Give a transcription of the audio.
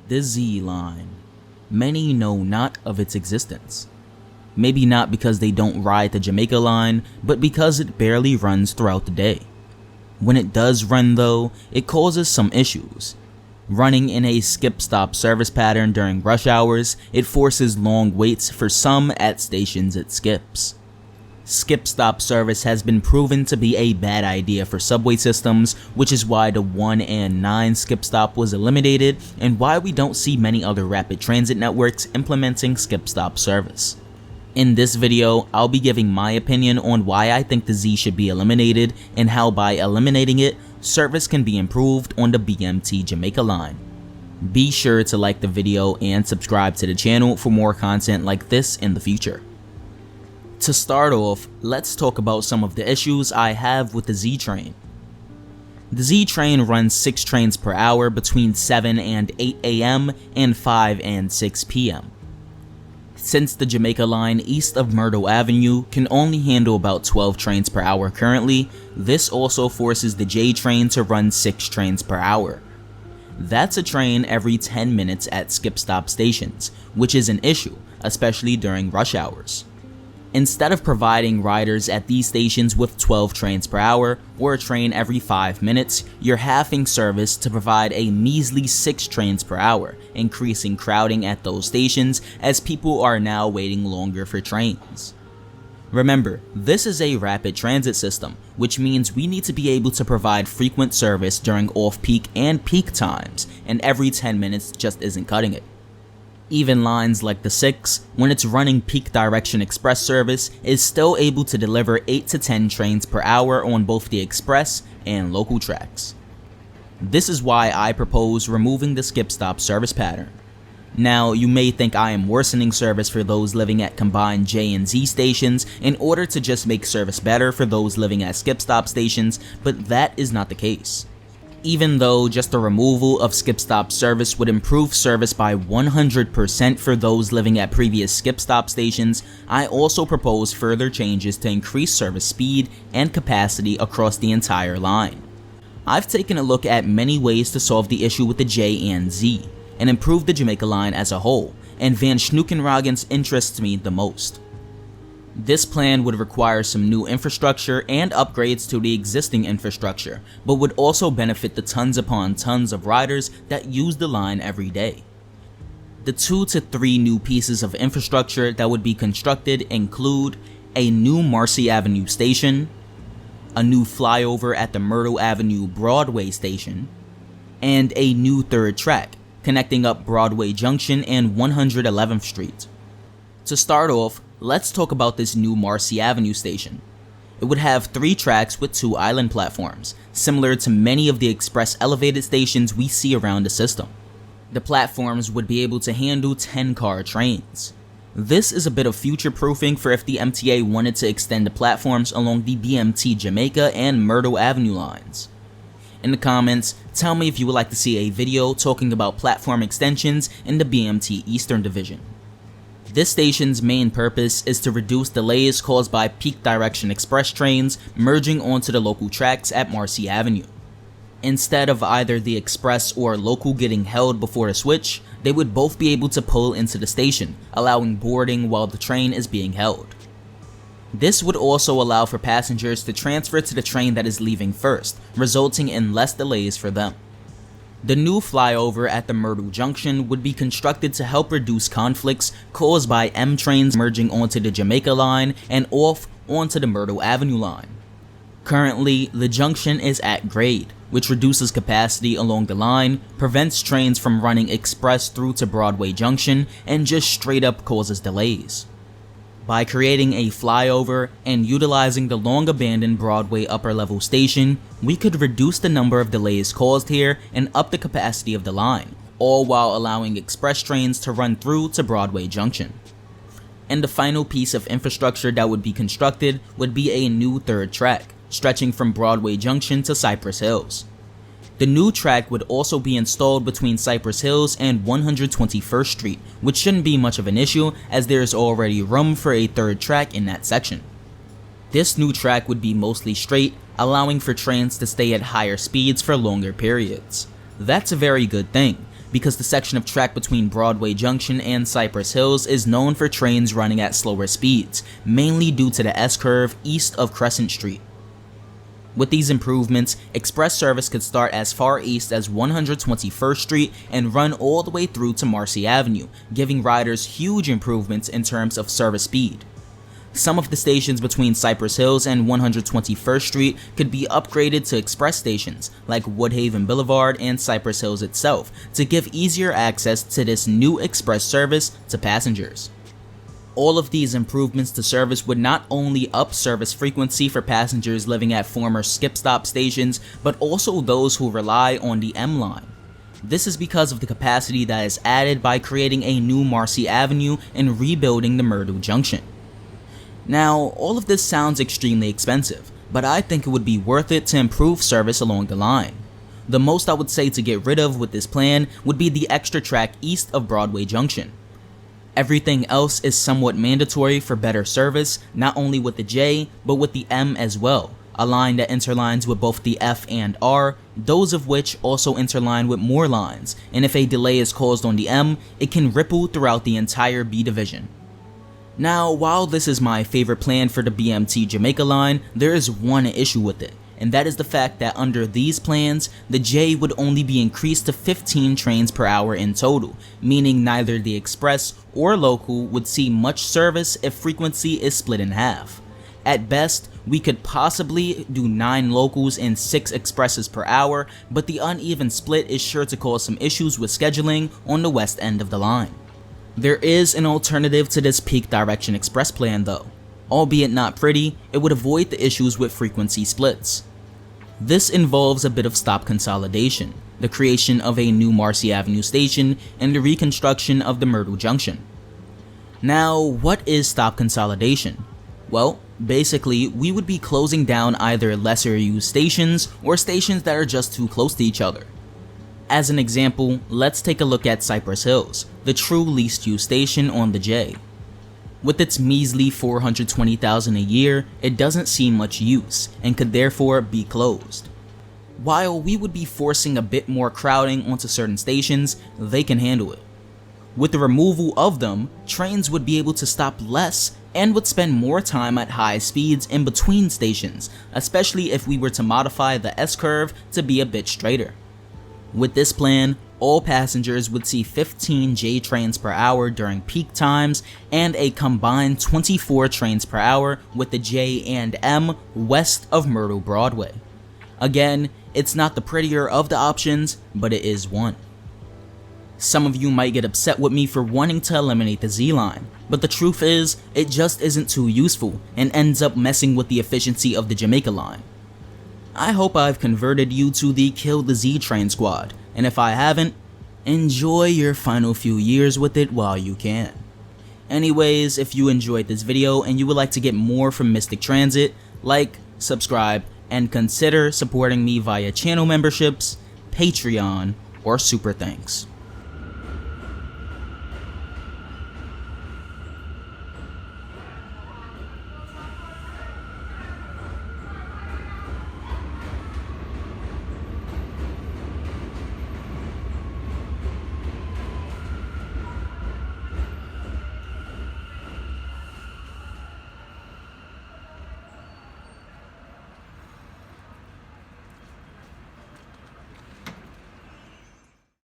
The Z Line. Many know not of its existence. Maybe not because they don't ride the Jamaica Line, but because it barely runs throughout the day. When it does run though, it causes some issues. Running in a skip-stop service pattern during rush hours, it forces long waits for some at stations it skips. Skip-stop service has been proven to be a bad idea for subway systems, which is why the 1 and 9 skip-stop was eliminated and why we don't see many other rapid transit networks implementing skip-stop service. In this video, I'll be giving my opinion on why I think the Z should be eliminated and how by eliminating it, service can be improved on the BMT Jamaica Line. Be sure to like the video and subscribe to the channel for more content like this in the future. To start off, let's talk about some of the issues I have with the Z train. The Z train runs 6 trains per hour between 7 and 8 AM and 5 and 6 PM. Since the Jamaica Line east of Myrtle Avenue can only handle about 12 trains per hour currently, this also forces the J train to run 6 trains per hour. That's a train every 10 minutes at skip-stop stations, which is an issue, especially during rush hours. Instead of providing riders at these stations with 12 trains per hour or a train every 5 minutes, you're halving service to provide a measly 6 trains per hour, increasing crowding at those stations as people are now waiting longer for trains. Remember, this is a rapid transit system, which means we need to be able to provide frequent service during off-peak and peak times, and every 10 minutes just isn't cutting it. Even lines like the 6, when it's running peak direction express service, is still able to deliver 8 to 10 trains per hour on both the express and local tracks. This is why I propose removing the skip-stop service pattern. Now, you may think I am worsening service for those living at combined J and Z stations in order to just make service better for those living at skip-stop stations, but that is not the case. Even though just the removal of skip-stop service would improve service by 100% for those living at previous skip-stop stations, I also propose further changes to increase service speed and capacity across the entire line. I've taken a look at many ways to solve the issue with the J and Z, and improve the Jamaica Line as a whole, and Van Schnuckenragen's interests me the most. This plan would require some new infrastructure and upgrades to the existing infrastructure, but would also benefit the tons upon tons of riders that use the line every day. The 2 to 3 new pieces of infrastructure that would be constructed include a new Marcy Avenue station, a new flyover at the Myrtle Avenue Broadway station, and a new 3rd track connecting up Broadway Junction and 111th Street. To start off, let's talk about this new Marcy Avenue station. It would have 3 tracks with 2 island platforms, similar to many of the express elevated stations we see around the system. The platforms would be able to handle 10-car trains. This is a bit of future-proofing for if the MTA wanted to extend the platforms along the BMT Jamaica and Myrtle Avenue lines. In the comments, tell me if you would like to see a video talking about platform extensions in the BMT Eastern Division. This station's main purpose is to reduce delays caused by peak direction express trains merging onto the local tracks at Marcy Avenue. Instead of either the express or local getting held before the switch, they would both be able to pull into the station, allowing boarding while the train is being held. This would also allow for passengers to transfer to the train that is leaving first, resulting in less delays for them. The new flyover at the Myrtle Junction would be constructed to help reduce conflicts caused by M trains merging onto the Jamaica Line and off onto the Myrtle Avenue line. Currently, the junction is at grade, which reduces capacity along the line, prevents trains from running express through to Broadway Junction, and just straight up causes delays. By creating a flyover and utilizing the long abandoned Broadway upper level station, we could reduce the number of delays caused here and up the capacity of the line, all while allowing express trains to run through to Broadway Junction. And the final piece of infrastructure that would be constructed would be a new 3rd track, stretching from Broadway Junction to Cypress Hills. The new track would also be installed between Cypress Hills and 121st Street, which shouldn't be much of an issue as there is already room for a 3rd track in that section. This new track would be mostly straight, allowing for trains to stay at higher speeds for longer periods. That's a very good thing, because the section of track between Broadway Junction and Cypress Hills is known for trains running at slower speeds, mainly due to the S-curve east of Crescent Street. With these improvements, express service could start as far east as 121st Street and run all the way through to Marcy Avenue, giving riders huge improvements in terms of service speed. Some of the stations between Cypress Hills and 121st Street could be upgraded to express stations, like Woodhaven Boulevard and Cypress Hills itself, to give easier access to this new express service to passengers. All of these improvements to service would not only up service frequency for passengers living at former skip-stop stations, but also those who rely on the M line. This is because of the capacity that is added by creating a new Marcy Avenue and rebuilding the Myrtle Junction. Now, all of this sounds extremely expensive, but I think it would be worth it to improve service along the line. The most I would say to get rid of with this plan would be the extra track east of Broadway Junction. Everything else is somewhat mandatory for better service, not only with the J, but with the M as well, a line that interlines with both the F and R, those of which also interline with more lines, and if a delay is caused on the M, it can ripple throughout the entire B division. Now, while this is my favorite plan for the BMT Jamaica Line, there is one issue with it, and that is the fact that under these plans, the J would only be increased to 15 trains per hour in total, meaning neither the express or local would see much service if frequency is split in half. At best, we could possibly do 9 locals and 6 expresses per hour, but the uneven split is sure to cause some issues with scheduling on the west end of the line. There is an alternative to this peak direction express plan though. Albeit not pretty, it would avoid the issues with frequency splits. This involves a bit of stop consolidation, the creation of a new Marcy Avenue station, and the reconstruction of the Myrtle Junction. Now, what is stop consolidation? Well, basically, we would be closing down either lesser used stations or stations that are just too close to each other. As an example, let's take a look at Cypress Hills, the true least used station on the J. With its measly $420,000 a year, it doesn't see much use and could therefore be closed. While we would be forcing a bit more crowding onto certain stations, they can handle it. With the removal of them, trains would be able to stop less and would spend more time at high speeds in between stations, especially if we were to modify the S-curve to be a bit straighter. With this plan, all passengers would see 15 J trains per hour during peak times and a combined 24 trains per hour with the J and M west of Myrtle Broadway. Again, it's not the prettier of the options, but it is one. Some of you might get upset with me for wanting to eliminate the Z line, but the truth is, it just isn't too useful and ends up messing with the efficiency of the Jamaica line. I hope I've converted you to the Kill the Z Train squad, and if I haven't, enjoy your final few years with it while you can. Anyways, if you enjoyed this video and you would like to get more from Mystic Transit, like, subscribe, and consider supporting me via channel memberships, Patreon, or Super Thanks.